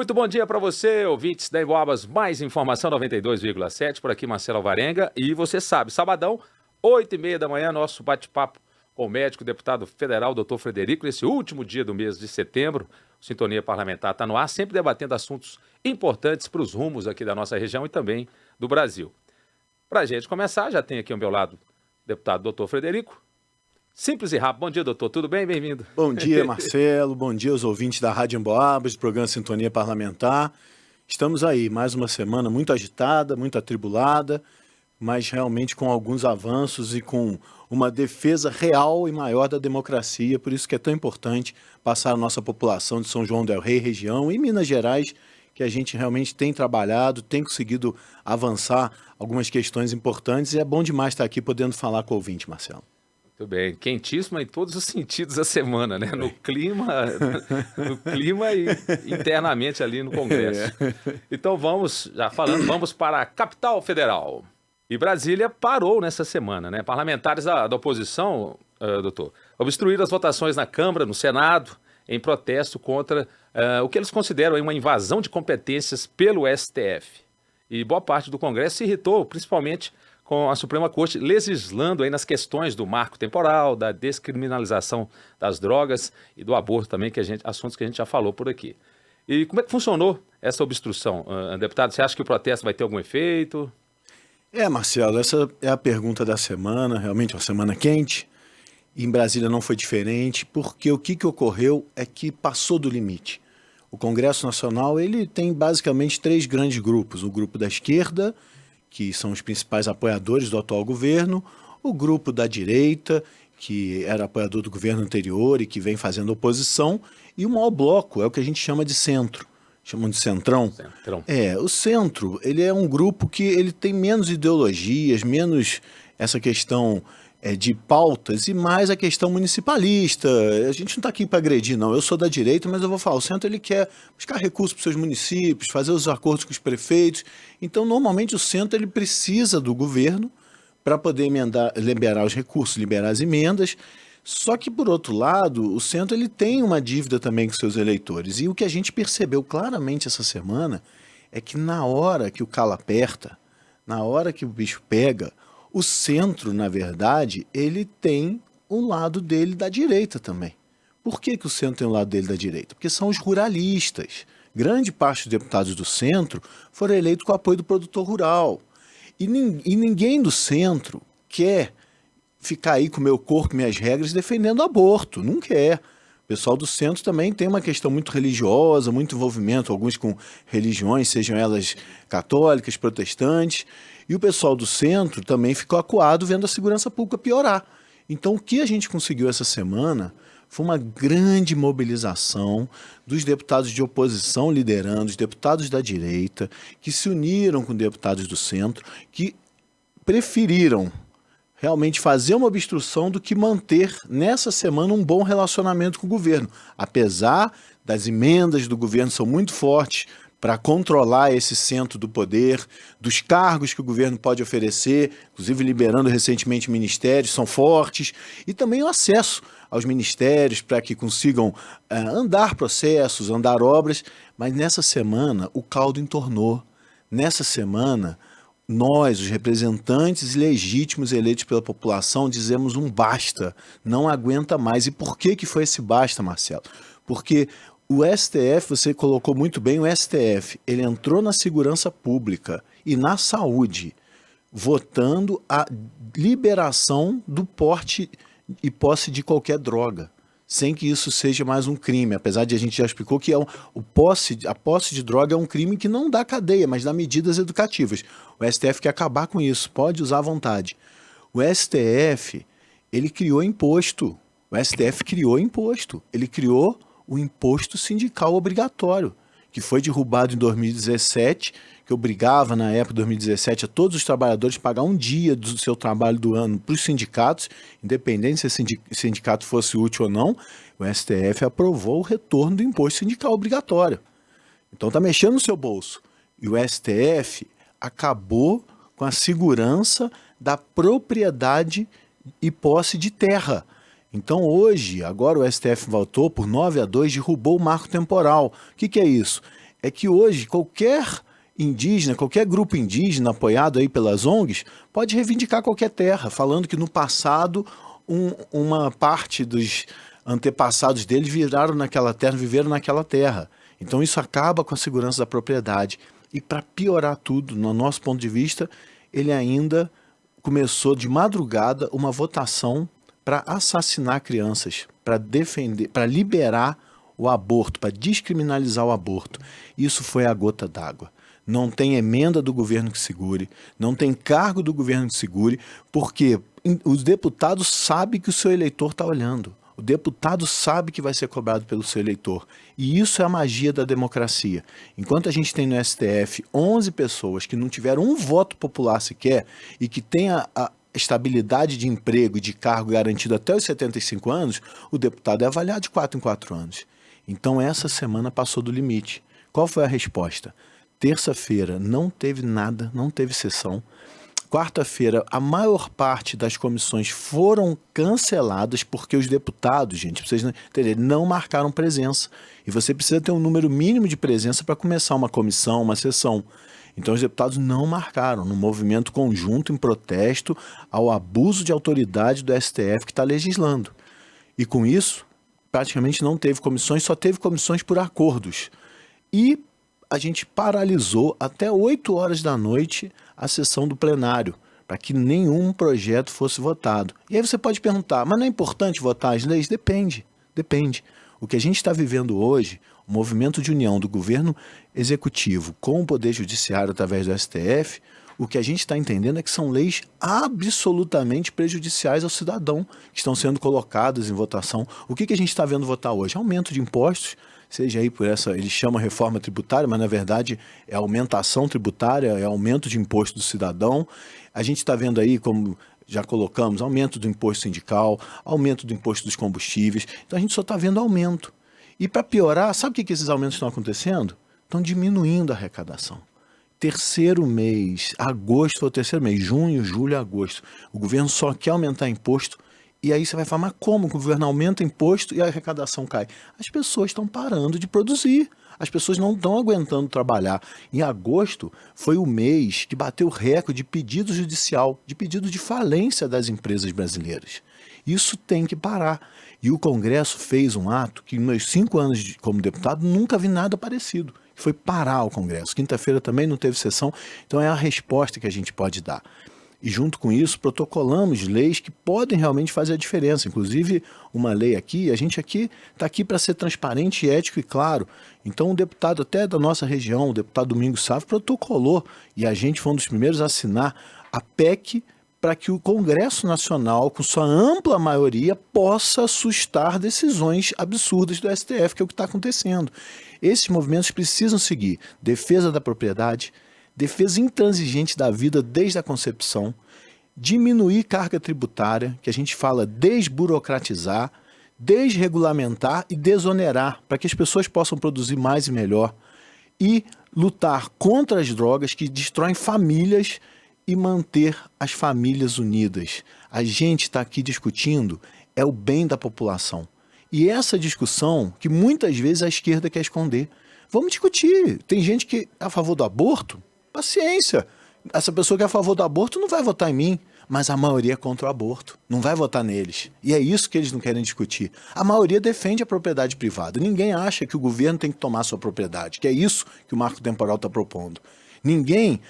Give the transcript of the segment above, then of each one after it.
Muito bom dia para você, ouvintes da Emboabas, mais informação 92,7, por aqui Marcelo Alvarenga. E você sabe, sabadão, 8h30 da manhã, nosso bate-papo com o médico, deputado federal, doutor Frederico, nesse último dia do mês de setembro. Sintonia Parlamentar está no ar, sempre debatendo assuntos importantes para os rumos aqui da nossa região e também do Brasil. Para a gente começar, já tem aqui ao meu lado o deputado doutor Frederico. Simples e rápido. Bom dia, doutor. Tudo bem? Bem-vindo. Bom dia, Marcelo. Bom dia aos ouvintes da Rádio Emboabas, do programa Sintonia Parlamentar. Estamos aí, mais uma semana muito agitada, muito atribulada, mas realmente com alguns avanços e com uma defesa real e maior da democracia. Por isso que é tão importante passar a nossa população de São João del Rei, região, e Minas Gerais, que a gente realmente tem trabalhado, tem conseguido avançar algumas questões importantes, e é bom demais estar aqui podendo falar com o ouvinte, Marcelo. Muito bem, quentíssima em todos os sentidos da semana, né? No clima e internamente ali no Congresso. Então vamos para a capital federal. E Brasília parou nessa semana, né? Parlamentares da oposição, doutor, obstruíram as votações na Câmara, no Senado, em protesto contra o que eles consideram aí uma invasão de competências pelo STF. E boa parte do Congresso se irritou, principalmente com a Suprema Corte legislando aí nas questões do marco temporal, da descriminalização das drogas e do aborto também, assuntos que a gente já falou por aqui. E como é que funcionou essa obstrução, deputado? Você acha que o protesto vai ter algum efeito? Marcelo, essa é a pergunta da semana, realmente uma semana quente. Em Brasília não foi diferente, porque o que ocorreu é que passou do limite. O Congresso Nacional ele tem basicamente 3 grandes grupos: o grupo da esquerda, que são os principais apoiadores do atual governo, o grupo da direita, que era apoiador do governo anterior e que vem fazendo oposição, e o maior bloco é o que a gente chama de centro, chamam de centrão. Centrão. O centro, ele é um grupo que ele tem menos ideologias, menos essa questão de pautas e mais a questão municipalista. A gente não está aqui para agredir, não. Eu sou da direita, mas eu vou falar, o centro ele quer buscar recursos para os seus municípios, fazer os acordos com os prefeitos. Então, normalmente, o centro ele precisa do governo para poder liberar os recursos, liberar as emendas. Só que, por outro lado, o centro ele tem uma dívida também com seus eleitores. E o que a gente percebeu claramente essa semana é que na hora que o calo aperta, na hora que o bicho pega, o centro, na verdade, ele tem um lado dele da direita também. Por que o centro tem um lado dele da direita? Porque são os ruralistas. Grande parte dos deputados do centro foram eleitos com o apoio do produtor rural. E ninguém do centro quer ficar aí com o meu corpo, minhas regras, defendendo o aborto. Não quer. O pessoal do centro também tem uma questão muito religiosa, muito envolvimento, alguns com religiões, sejam elas católicas, protestantes. E o pessoal do centro também ficou acuado vendo a segurança pública piorar. Então, o que a gente conseguiu essa semana foi uma grande mobilização dos deputados de oposição liderando, os deputados da direita, que se uniram com deputados do centro, que preferiram realmente fazer uma obstrução do que manter nessa semana um bom relacionamento com o governo. Apesar das emendas do governo são muito fortes para controlar esse centro do poder, dos cargos que o governo pode oferecer, inclusive liberando recentemente ministérios, são fortes, e também o acesso aos ministérios para que consigam andar processos, andar obras, mas nessa semana o caldo entornou. Nessa semana, nós, os representantes legítimos eleitos pela população, dizemos um basta, não aguenta mais. E por que foi esse basta, Marcelo? Porque o STF, você colocou muito bem, o STF, ele entrou na segurança pública e na saúde, votando a liberação do porte e posse de qualquer droga, sem que isso seja mais um crime, apesar de a gente já explicou que a posse de droga é um crime que não dá cadeia, mas dá medidas educativas. O STF quer acabar com isso, pode usar à vontade. O STF, ele criou imposto, ele criou o imposto sindical obrigatório, que foi derrubado em 2017, que obrigava, na época de 2017, a todos os trabalhadores a pagar um dia do seu trabalho do ano para os sindicatos, independente se o sindicato fosse útil ou não. O STF aprovou o retorno do imposto sindical obrigatório. Então está mexendo no seu bolso. E o STF acabou com a segurança da propriedade e posse de terra. Então hoje, agora o STF votou por 9-2, derrubou o marco temporal. O que é isso? é que hoje qualquer indígena, qualquer grupo indígena apoiado aí pelas ONGs, pode reivindicar qualquer terra, falando que no passado uma parte dos antepassados deles viraram naquela terra, viveram naquela terra. Então isso acaba com a segurança da propriedade. E para piorar tudo, no nosso ponto de vista, ele ainda começou de madrugada uma votação para assassinar crianças, para defender, para liberar o aborto, para descriminalizar o aborto. Isso foi a gota d'água. Não tem emenda do governo que segure, não tem cargo do governo que segure, porque os deputados sabem que o seu eleitor está olhando. O deputado sabe que vai ser cobrado pelo seu eleitor. E isso é a magia da democracia. Enquanto a gente tem no STF 11 pessoas que não tiveram um voto popular sequer e que têm a estabilidade de emprego e de cargo garantido até os 75 anos, o deputado é avaliado de 4 em 4 anos. Então essa semana passou do limite. Qual foi a resposta? Terça-feira não teve nada, não teve sessão. Quarta-feira, a maior parte das comissões foram canceladas porque os deputados, gente, pra vocês entenderem, não marcaram presença. E você precisa ter um número mínimo de presença para começar uma comissão, uma sessão. Então os deputados não marcaram, num movimento conjunto em protesto ao abuso de autoridade do STF que está legislando. E com isso, praticamente não teve comissões, só teve comissões por acordos. E a gente paralisou até 8 horas da noite a sessão do plenário, para que nenhum projeto fosse votado. E aí você pode perguntar, mas não é importante votar as leis? Depende. O que a gente está vivendo hoje, o movimento de união do governo executivo com o poder judiciário através do STF, o que a gente está entendendo é que são leis absolutamente prejudiciais ao cidadão, que estão sendo colocadas em votação. O que a gente está vendo votar hoje? Aumento de impostos, seja aí por essa, eles chamam reforma tributária, mas na verdade é aumentação tributária, é aumento de imposto do cidadão. A gente está vendo aí, como já colocamos, aumento do imposto sindical, aumento do imposto dos combustíveis. Então a gente só está vendo aumento. E para piorar, sabe o que esses aumentos estão acontecendo? Estão diminuindo a arrecadação. Terceiro mês, agosto foi o terceiro mês, junho, julho, agosto. O governo só quer aumentar imposto. E aí você vai falar, mas como o governo aumenta imposto e a arrecadação cai? As pessoas estão parando de produzir. As pessoas não estão aguentando trabalhar. Em agosto foi o mês que bateu o recorde de pedido judicial, de pedido de falência das empresas brasileiras. Isso tem que parar. E o Congresso fez um ato que, nos meus 5 anos como deputado, nunca vi nada parecido. Foi parar o Congresso. Quinta-feira também não teve sessão, então é a resposta que a gente pode dar. E junto com isso, protocolamos leis que podem realmente fazer a diferença. Inclusive, uma lei aqui, a gente aqui está aqui para ser transparente, ético e claro. Então, um deputado até da nossa região, o deputado Domingos Sávio, protocolou, e a gente foi um dos primeiros a assinar a PEC para que o Congresso Nacional, com sua ampla maioria, possa sustar decisões absurdas do STF, que é o que está acontecendo. Esses movimentos precisam seguir defesa da propriedade, defesa intransigente da vida desde a concepção, diminuir carga tributária, que a gente fala desburocratizar, desregulamentar e desonerar, para que as pessoas possam produzir mais e melhor, e lutar contra as drogas que destroem famílias e manter as famílias unidas. A gente está aqui discutindo é o bem da população. E essa discussão que muitas vezes a esquerda quer esconder. Vamos discutir. Tem gente que é a favor do aborto? Paciência. Essa pessoa que é a favor do aborto não vai votar em mim, mas a maioria é contra o aborto. Não vai votar neles. E é isso que eles não querem discutir. A maioria defende a propriedade privada. Ninguém acha que o governo tem que tomar sua propriedade, que é isso que o marco temporal está propondo. Ninguém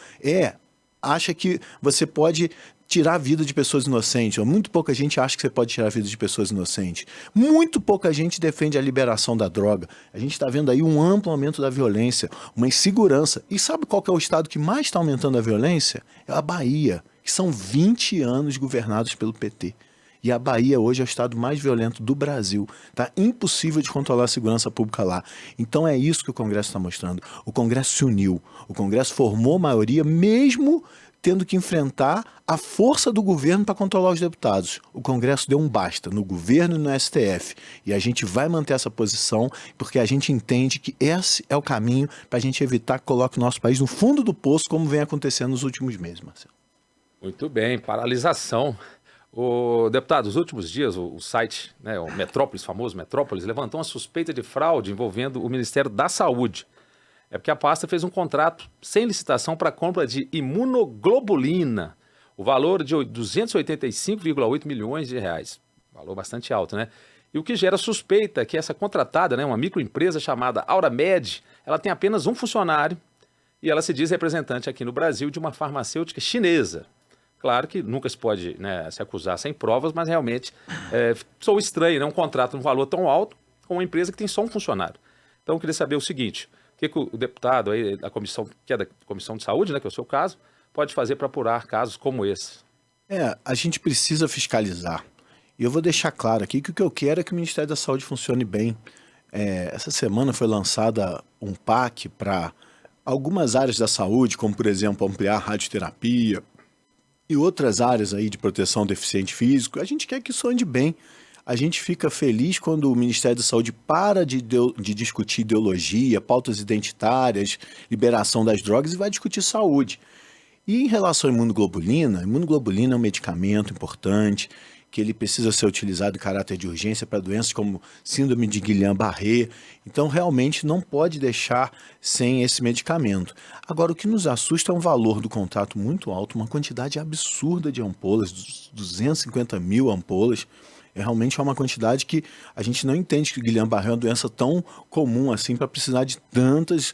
acha que você pode tirar a vida de pessoas inocentes. Muito pouca gente acha que você pode tirar a vida de pessoas inocentes. Muito pouca gente defende a liberação da droga. A gente está vendo aí um amplo aumento da violência, uma insegurança. E sabe qual que é o estado que mais está aumentando a violência? É a Bahia, que são 20 anos governados pelo PT. E a Bahia hoje é o estado mais violento do Brasil. Está impossível de controlar a segurança pública lá. Então é isso que o Congresso está mostrando. O Congresso se uniu. O Congresso formou maioria mesmo tendo que enfrentar a força do governo para controlar os deputados. O Congresso deu um basta no governo e no STF. E a gente vai manter essa posição porque a gente entende que esse é o caminho para a gente evitar que coloque o nosso país no fundo do poço, como vem acontecendo nos últimos meses, Marcelo. Muito bem, paralisação. Deputado, nos últimos dias, o site, o Metrópolis, famoso Metrópolis, levantou uma suspeita de fraude envolvendo o Ministério da Saúde. É porque a pasta fez um contrato sem licitação para a compra de imunoglobulina, o valor de 285,8 milhões de reais. Valor bastante alto, né? E o que gera suspeita é que essa contratada, né, uma microempresa chamada Auramed, ela tem apenas um funcionário e ela se diz representante aqui no Brasil de uma farmacêutica chinesa. Claro que nunca se pode, né, se acusar sem provas, mas realmente sou estranho, né, um contrato num valor tão alto com uma empresa que tem só um funcionário. Então eu queria saber o seguinte, o que o deputado aí da comissão, que é da Comissão de Saúde, né, que é o seu caso, pode fazer para apurar casos como esse? A gente precisa fiscalizar. E eu vou deixar claro aqui que o que eu quero é que o Ministério da Saúde funcione bem. Essa semana foi lançada um PAC para algumas áreas da saúde, como, por exemplo, ampliar a radioterapia e outras áreas aí de proteção ao deficiente físico. A gente quer que isso ande bem. A gente fica feliz quando o Ministério da Saúde para de discutir ideologia, pautas identitárias, liberação das drogas e vai discutir saúde. E em relação à imunoglobulina é um medicamento importante, que ele precisa ser utilizado em caráter de urgência para doenças como síndrome de Guillain-Barré. Então, realmente, não pode deixar sem esse medicamento. Agora, o que nos assusta é um valor do contrato muito alto, uma quantidade absurda de ampolas, 250 mil ampolas. Realmente é uma quantidade que a gente não entende que o Guillain-Barré é uma doença tão comum assim para precisar de tantas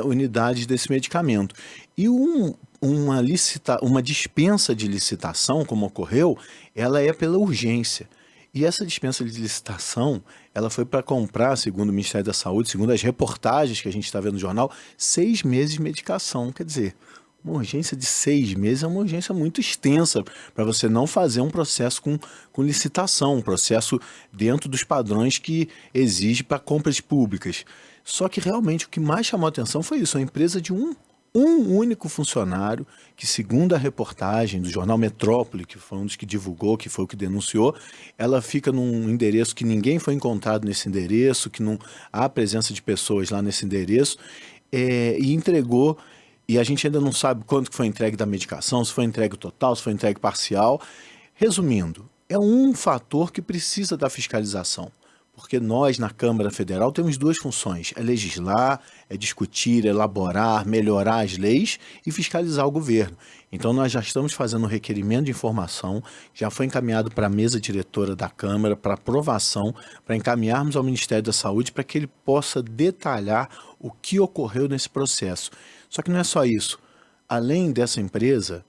unidades desse medicamento. E uma dispensa de licitação, como ocorreu, ela é pela urgência. E essa dispensa de licitação, ela foi para comprar, segundo o Ministério da Saúde, segundo as reportagens que a gente está vendo no jornal, 6 meses de medicação. Quer dizer, uma urgência de 6 meses é uma urgência muito extensa para você não fazer um processo com licitação, um processo dentro dos padrões que exige para compras públicas. Só que realmente o que mais chamou a atenção foi isso, a empresa de um único funcionário que, segundo a reportagem do jornal Metrópole, que foi um dos que divulgou, que foi o que denunciou, ela fica num endereço que ninguém foi encontrado nesse endereço, que não há presença de pessoas lá nesse endereço, e entregou. E a gente ainda não sabe quanto que foi entregue da medicação, se foi entregue total, se foi entregue parcial. Resumindo, é um fator que precisa da fiscalização, porque nós, na Câmara Federal, temos 2 funções, é legislar, é discutir, elaborar, melhorar as leis e fiscalizar o governo. Então nós já estamos fazendo um requerimento de informação, já foi encaminhado para a mesa diretora da Câmara, para aprovação, para encaminharmos ao Ministério da Saúde para que ele possa detalhar o que ocorreu nesse processo. Só que não é só isso. Além dessa empresa,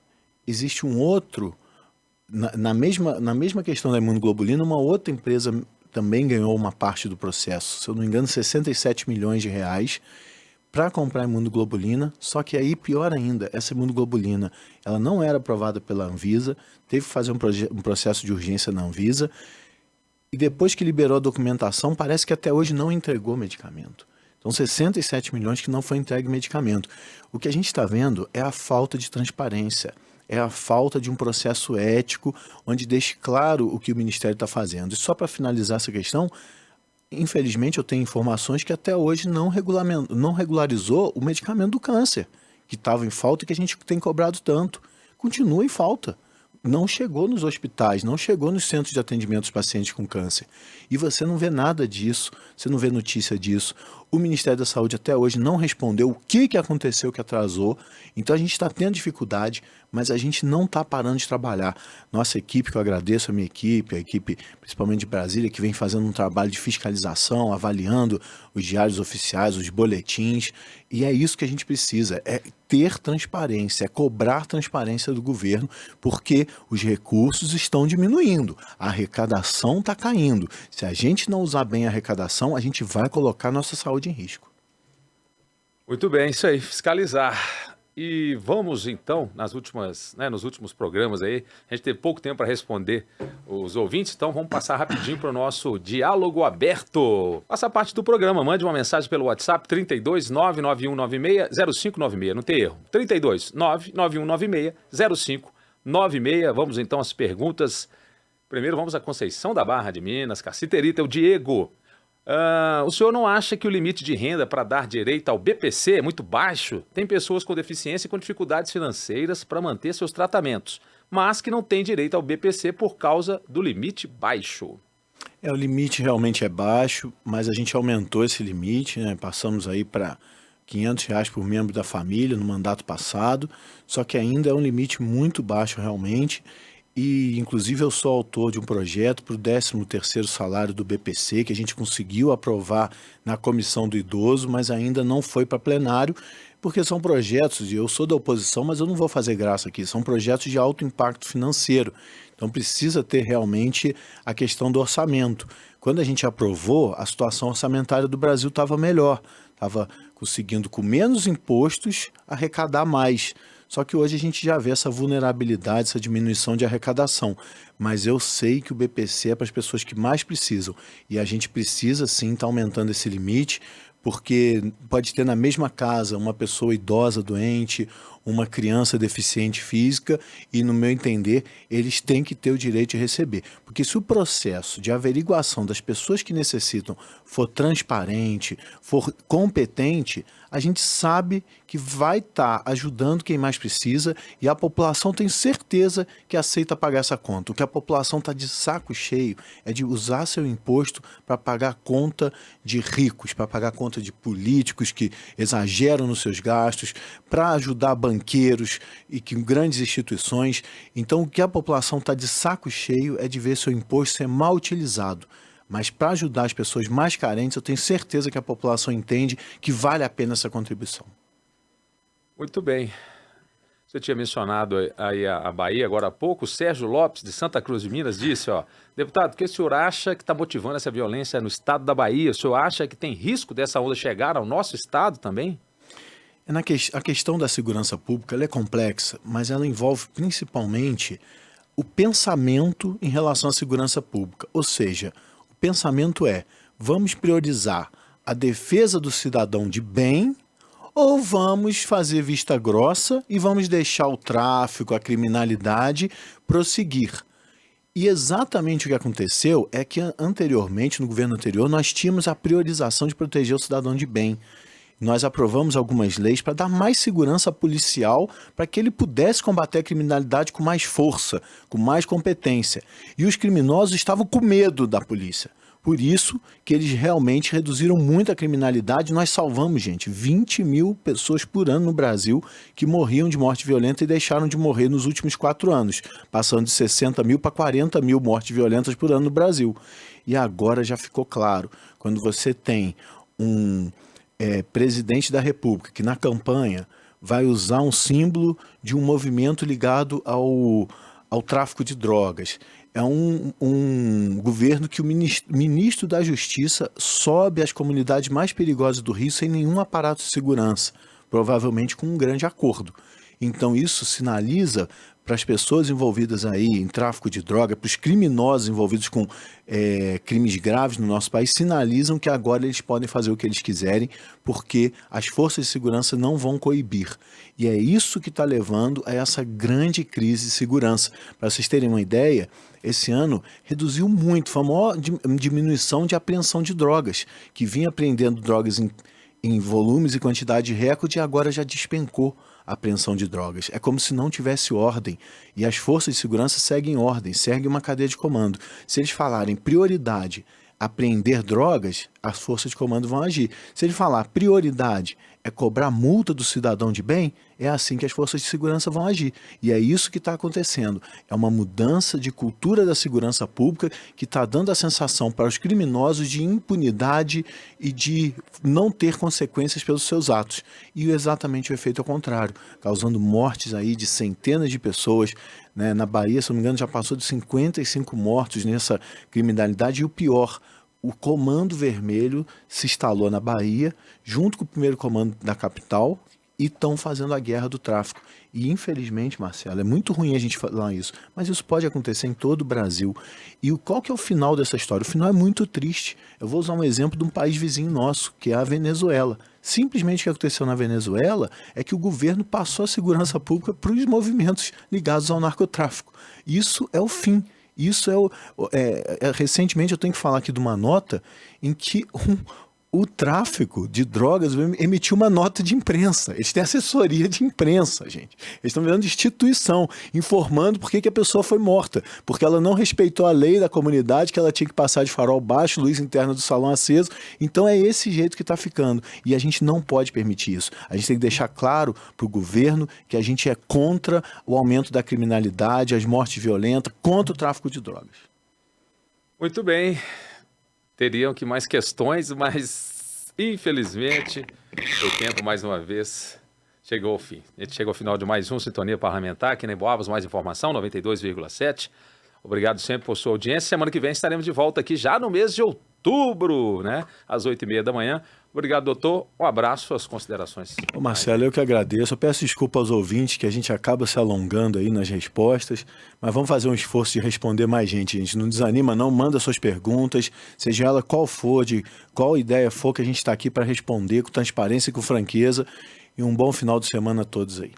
existe um outro, na mesma questão da imunoglobulina, uma outra empresa também ganhou uma parte do processo, se eu não me engano, 67 milhões de reais para comprar imunoglobulina, só que aí, pior ainda, essa imunoglobulina, ela não era aprovada pela Anvisa, teve que fazer um processo de urgência na Anvisa, e depois que liberou a documentação, parece que até hoje não entregou medicamento. Então, 67 milhões que não foi entregue medicamento. O que a gente está vendo é a falta de transparência, é a falta de um processo ético onde deixe claro o que o Ministério está fazendo. E só para finalizar essa questão, infelizmente eu tenho informações que até hoje não regularizou o medicamento do câncer, que estava em falta e que a gente tem cobrado tanto. Continua em falta. Não chegou nos hospitais, não chegou nos centros de atendimento dos pacientes com câncer. E você não vê nada disso, você não vê notícia disso. O Ministério da Saúde até hoje não respondeu o que aconteceu que atrasou. Então a gente está tendo dificuldade, mas a gente não está parando de trabalhar. Nossa equipe, que eu agradeço a minha equipe, a equipe principalmente de Brasília, que vem fazendo um trabalho de fiscalização, avaliando os diários oficiais, os boletins. E é isso que a gente precisa, é ter transparência, é cobrar transparência do governo, porque os recursos estão diminuindo, a arrecadação está caindo. Se a gente não usar bem a arrecadação, a gente vai colocar nossa saúde em risco. Muito bem, isso aí, fiscalizar. E vamos então, nos últimos programas aí, a gente teve pouco tempo para responder os ouvintes, então vamos passar rapidinho para o nosso diálogo aberto. Faça parte do programa, mande uma mensagem pelo WhatsApp 32 99196 0596, não tem erro, 32 99196 0596. Vamos então às perguntas. Primeiro vamos à Conceição da Barra de Minas, Caciterita, o Diego. O senhor não acha que o limite de renda para dar direito ao BPC é muito baixo? Tem pessoas com deficiência e com dificuldades financeiras para manter seus tratamentos, mas que não têm direito ao BPC por causa do limite baixo. O limite realmente é baixo, mas a gente aumentou esse limite, né? Passamos aí para R$ 500 por membro da família no mandato passado, só que ainda é um limite muito baixo realmente. E, inclusive, eu sou autor de um projeto para o 13º salário do BPC, que a gente conseguiu aprovar na Comissão do Idoso, mas ainda não foi para plenário, porque são projetos, e eu sou da oposição, mas eu não vou fazer graça aqui, são projetos de alto impacto financeiro. Então, precisa ter realmente a questão do orçamento. Quando a gente aprovou, a situação orçamentária do Brasil estava melhor, estava conseguindo, com menos impostos, arrecadar mais. Só que hoje a gente já vê essa vulnerabilidade, essa diminuição de arrecadação. Mas eu sei que o BPC é para as pessoas que mais precisam. E a gente precisa sim estar aumentando esse limite, porque pode ter na mesma casa uma pessoa idosa doente, uma criança deficiente física, e, no meu entender, eles têm que ter o direito de receber. Porque se o processo de averiguação das pessoas que necessitam for transparente, for competente, a gente sabe que vai estar ajudando quem mais precisa, e a população tem certeza que aceita pagar essa conta. O que a população está de saco cheio é de usar seu imposto para pagar conta de ricos, para pagar conta de políticos que exageram nos seus gastos, para ajudar banqueiros e que grandes instituições. Então, o que a população está de saco cheio é de ver seu imposto ser mal utilizado. Mas para ajudar as pessoas mais carentes, eu tenho certeza que a população entende que vale a pena essa contribuição. Muito bem. Você tinha mencionado aí a Bahia agora há pouco. O Sérgio Lopes, de Santa Cruz de Minas, disse, deputado, o que o senhor acha que está motivando essa violência no estado da Bahia? O senhor acha que tem risco dessa onda chegar ao nosso estado também? A questão da segurança pública ela é complexa, mas ela envolve principalmente o pensamento em relação à segurança pública. Ou seja, o pensamento é, vamos priorizar a defesa do cidadão de bem ou vamos fazer vista grossa e vamos deixar o tráfico, a criminalidade prosseguir? E exatamente o que aconteceu é que anteriormente, no governo anterior, nós tínhamos a priorização de proteger o cidadão de bem. Nós aprovamos algumas leis para dar mais segurança policial para que ele pudesse combater a criminalidade com mais força, com mais competência. E os criminosos estavam com medo da polícia. Por isso que eles realmente reduziram muito a criminalidade. Nós salvamos, gente, 20 mil pessoas por ano no Brasil que morriam de morte violenta e deixaram de morrer nos últimos 4 anos, passando de 60 mil para 40 mil mortes violentas por ano no Brasil. E agora já ficou claro, quando você tem um presidente da República que na campanha vai usar um símbolo de um movimento ligado ao tráfico de drogas. É um governo que o ministro da Justiça sobe às comunidades mais perigosas do Rio sem nenhum aparato de segurança, provavelmente com um grande acordo. Então isso sinaliza para as pessoas envolvidas aí em tráfico de droga, para os criminosos envolvidos com crimes graves no nosso país, sinalizam que agora eles podem fazer o que eles quiserem, porque as forças de segurança não vão coibir. E é isso que está levando a essa grande crise de segurança. Para vocês terem uma ideia, esse ano reduziu muito, foi a maior diminuição de apreensão de drogas, que vinha apreendendo drogas em volumes e quantidade recorde e agora já despencou a apreensão de drogas. É como se não tivesse ordem. E as forças de segurança seguem ordem, seguem uma cadeia de comando. Se eles falarem prioridade, apreender drogas, as forças de comando vão agir. Se ele falar prioridade é cobrar multa do cidadão de bem, é assim que as forças de segurança vão agir. E é isso que está acontecendo. É uma mudança de cultura da segurança pública que está dando a sensação para os criminosos de impunidade e de não ter consequências pelos seus atos. E exatamente o efeito é o contrário, causando mortes aí de centenas de pessoas. Né? Na Bahia, se não me engano, já passou de 55 mortos nessa criminalidade. E o pior, o Comando Vermelho se instalou na Bahia, junto com o primeiro comando da capital, e estão fazendo a guerra do tráfico. E infelizmente, Marcelo, é muito ruim a gente falar isso, mas isso pode acontecer em todo o Brasil. E qual que é o final dessa história? O final é muito triste. Eu vou usar um exemplo de um país vizinho nosso, que é a Venezuela. Simplesmente o que aconteceu na Venezuela é que o governo passou a segurança pública para os movimentos ligados ao narcotráfico. Isso é o fim. Isso recentemente eu tenho que falar aqui de uma nota em que o tráfico de drogas emitiu uma nota de imprensa. Eles têm assessoria de imprensa, gente. Eles estão virando instituição, informando por que a pessoa foi morta. Porque ela não respeitou a lei da comunidade, que ela tinha que passar de farol baixo, luz interna do salão aceso. Então é esse jeito que está ficando. E a gente não pode permitir isso. A gente tem que deixar claro para o governo que a gente é contra o aumento da criminalidade, as mortes violentas, contra o tráfico de drogas. Muito bem. Teriam que mais questões, mas infelizmente o tempo mais uma vez chegou ao fim. A gente chegou ao final de mais um Sintonia Parlamentar, aqui na Emboabas, mais informação, 92,7. Obrigado sempre por sua audiência. Semana que vem estaremos de volta aqui já no mês de outubro, né? Às 8h30 da manhã. Obrigado, doutor. Um abraço, suas considerações. Ô Marcelo, eu que agradeço. Eu peço desculpa aos ouvintes que a gente acaba se alongando aí nas respostas, mas vamos fazer um esforço de responder mais gente. A gente não desanima não, manda suas perguntas, seja ela qual for, de qual ideia for, que a gente está aqui para responder com transparência e com franqueza. E um bom final de semana a todos aí.